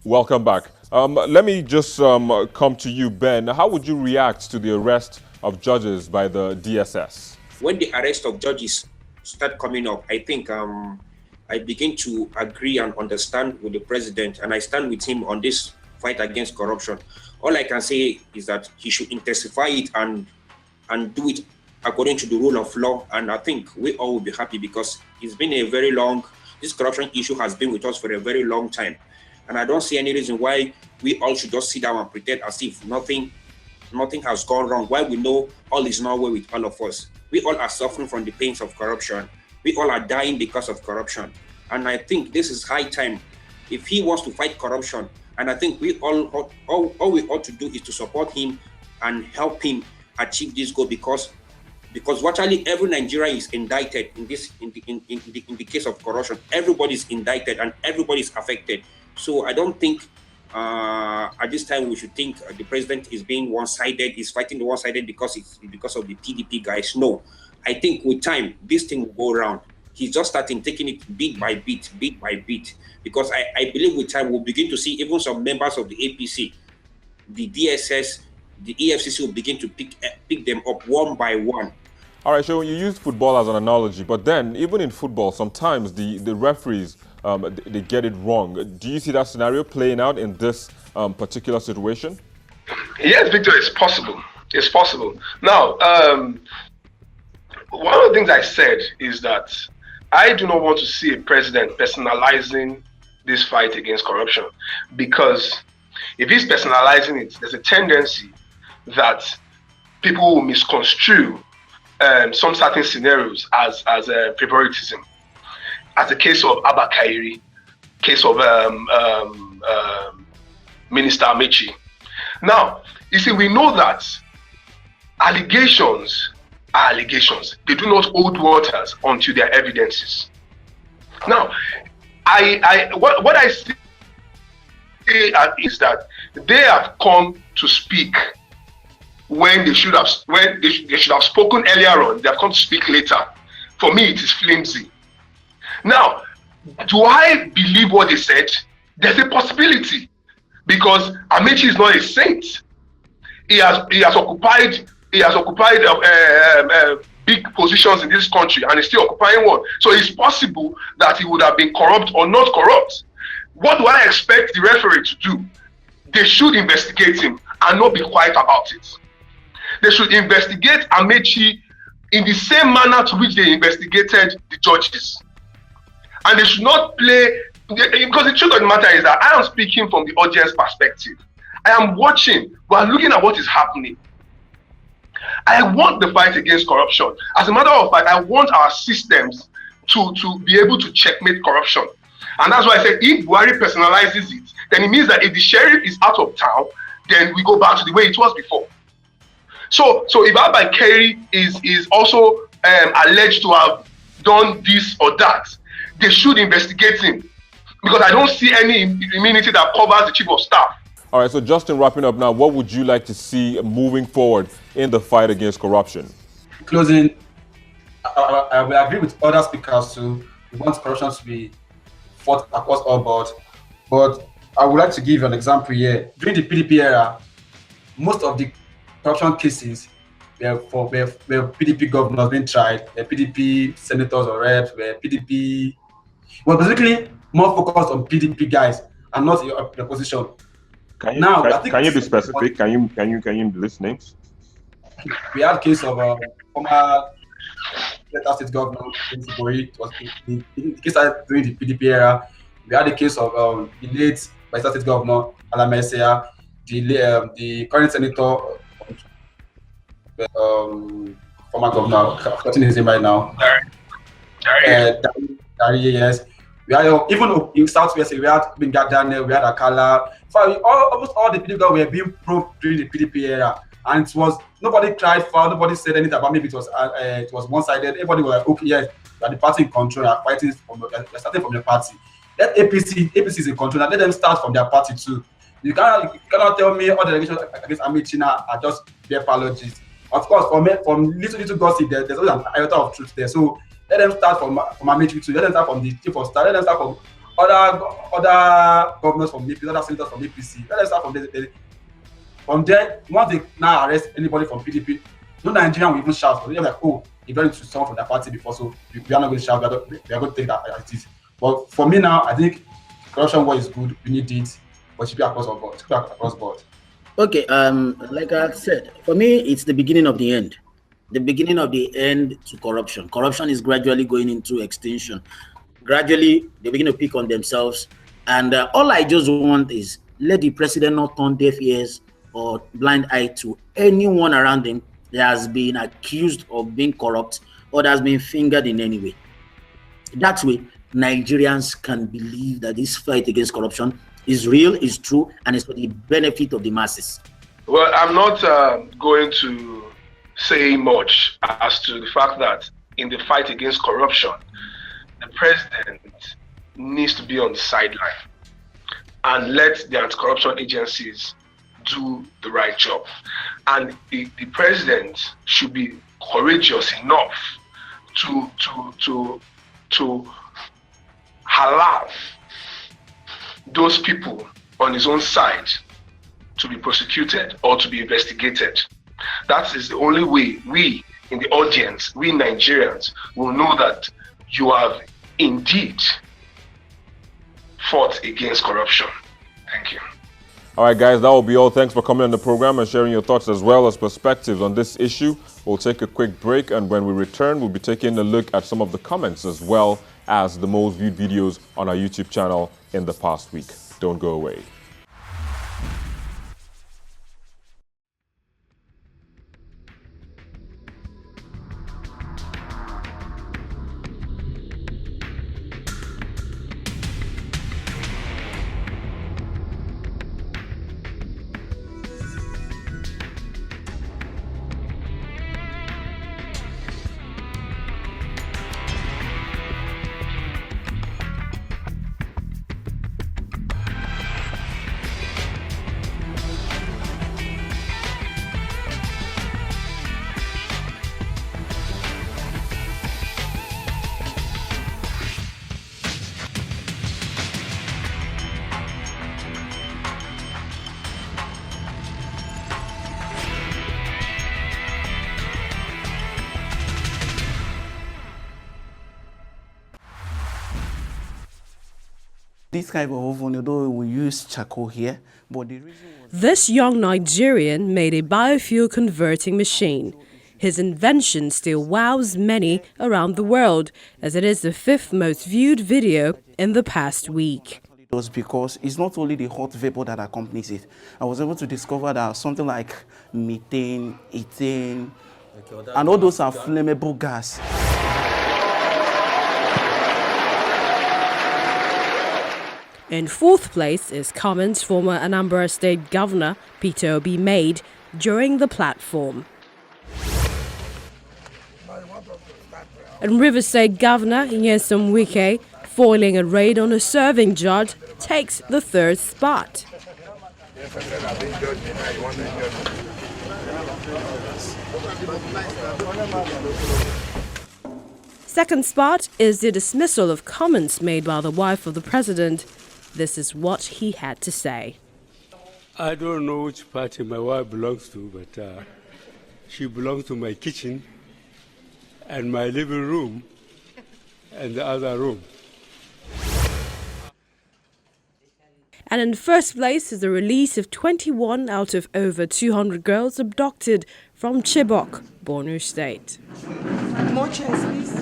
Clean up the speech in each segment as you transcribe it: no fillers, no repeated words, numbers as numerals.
Welcome back. Let me just come to you, Ben. How would you react to the arrest of judges by the DSS? When the arrest of judges start coming up, I think I begin to agree and understand with the president, and I stand with him on this fight against corruption. All I can say is that he should intensify it and do it according to the rule of law. And I think we all will be happy because it's been a very long. This corruption issue has been with us for a very long time, and I don't see any reason why we all should just sit down and pretend as if nothing has gone wrong. Why we know all is not well with all of us. We all are suffering from the pains of corruption. We all are dying because of corruption. And I think this is high time if he wants to fight corruption. And I think we all we ought to do is to support him and help him achieve this goal because virtually every Nigerian is indicted in the case of corruption. Everybody is indicted and everybody is affected. So I don't think at this time we should think the president is being one-sided. He's fighting the one-sided because it's because of the PDP guys. No, I think with time this thing will go around. He's just starting taking it bit by bit. Because I believe with time we'll begin to see even some members of the APC, the DSS, the EFCC will begin to pick them up one by one. All right, so you used football as an analogy, but then even in football, sometimes the referees they get it wrong. Do you see that scenario playing out in this particular situation? Yes, Victor, it's possible. It's possible. Now, one of the things I said is that I do not want to see a president personalizing this fight against corruption, because if he's personalizing it, there's a tendency that people will misconstrue some certain scenarios as favoritism, as the case of Abba Kairi, case of Minister Amechi. Now, you see, we know that allegations are allegations. They do not hold waters until their evidences. Now, what I see is that they have come to speak when they should have spoken earlier on. They have come to speak later. For me, it is flimsy. Now, do I believe what they said? There's a possibility, because Amechi is not a saint. He has occupied big positions in this country and is still occupying one. So it's possible that he would have been corrupt or not corrupt. What do I expect the referee to do? They should investigate him and not be quiet about it. They should investigate Amechi in the same manner to which they investigated the judges. And they should not play, because the truth of the matter is that I am speaking from the audience perspective. I am watching, we are looking at what is happening. I want the fight against corruption. As a matter of fact, I want our systems to be able to checkmate corruption. And that's why I said if Buhari personalizes it, then it means that if the sheriff is out of town, then we go back to the way it was before. So if Abba Kairi is also alleged to have done this or that, they should investigate him, because I don't see any immunity that covers the chief of staff. All right, so Justin, wrapping up now, what would you like to see moving forward in the fight against corruption? Closing, I will agree with other speakers too. We want corruption to be fought across all boards. But I would like to give an example here. During the PDP era, most of the corruption cases were PDP governors being tried, PDP senators or reps, PDP. Well, basically more focused on PDP guys and not the opposition. Can you be specific? Can you list names? We had case of former Delta State Governor Boy. It was the case during the PDP era. We had the case of the late Delta State Governor Alan Messiah, the current senator, former governor, I've forgotten his name right now. Dari, yes. We had even in Southwest, we had Benga Daniel, we had Akala. So almost all the people were being probed during the PDP era, and it was nobody cried foul, nobody said anything about maybe it was one-sided. Everybody was like, okay, yes, we are the party in control, are fighting they're starting from the party. Let APC is in control, and let them start from their party too. You cannot tell me all the allegations against Amichina are just bare apologies. Of course, from little gossip, there's always an iota of truth there. So let them start from Amichi too. Let them start from the chief of staff. Let them start from other governors from APC, other senators from APC. Let's start from there. From there, once they now arrest anybody from PDP, no Nigerian will even shout. They're like, oh, if you're to someone from that party before, so we are not going to shout. We are going to take that as it is. But for me now, I think corruption war is good. We need it, but it should be across board. Okay, like I said, for me, it's the beginning of the end. The beginning of the end to corruption. Corruption is gradually going into extinction. Gradually, they begin to pick on themselves. And all I just want is let the president not turn deaf ears or blind eye to anyone around him that has been accused of being corrupt or that has been fingered in any way. That way, Nigerians can believe that this fight against corruption is real, is true, and is for the benefit of the masses. Well, I'm not going to say much as to the fact that in the fight against corruption, the president needs to be on the sideline and let the anti-corruption agencies do the right job. And the president should be courageous enough to allow those people on his own side to be prosecuted or to be investigated. That is the only way we in the audience, we Nigerians, will know that you have indeed fought against corruption. Thank you. All right, guys, that will be all. Thanks for coming on the program and sharing your thoughts as well as perspectives on this issue. We'll take a quick break, and when we return, we'll be taking a look at some of the comments as well as the most viewed videos on our YouTube channel in the past week. Don't go away. This kind of oven, although we use charcoal here, but the reason was This young Nigerian made a biofuel converting machine. His invention still wows many around the world, as it is the 5th most viewed video in the past week. it was because it's not only the hot vapor that accompanies it. I was able to discover that something like methane, ethane, and all those are flammable gas. In 4th place is comments former Anambra State Governor Peter Obi made during the platform. And Rivers State Governor Nyesom Wike, foiling a raid on a serving judge, takes the 3rd spot. Second spot is the dismissal of comments made by the wife of the president. This is what he had to say. I don't know which party my wife belongs to, but she belongs to my kitchen and my living room and the other room. And in 1st place is the release of 21 out of over 200 girls abducted from Chibok, Borno State. More chairs, please.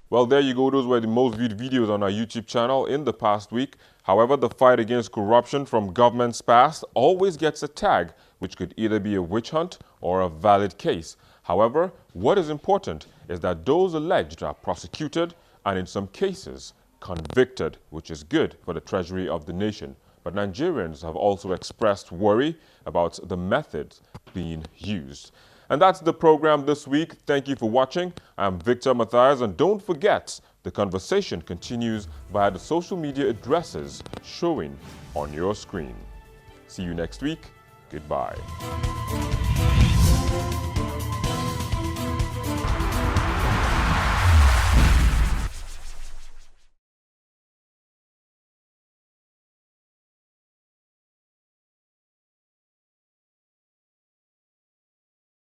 Well, there you go. Those were the most viewed videos on our YouTube channel in the past week. However, the fight against corruption from governments past always gets a tag, which could either be a witch hunt or a valid case. However, what is important is that those alleged are prosecuted and in some cases convicted, which is good for the treasury of the nation. But Nigerians have also expressed worry about the methods being used. And that's the program this week. Thank you for watching. I'm Victor Matthias, and don't forget The conversation continues via the social media addresses showing on your screen. See you next week. Goodbye.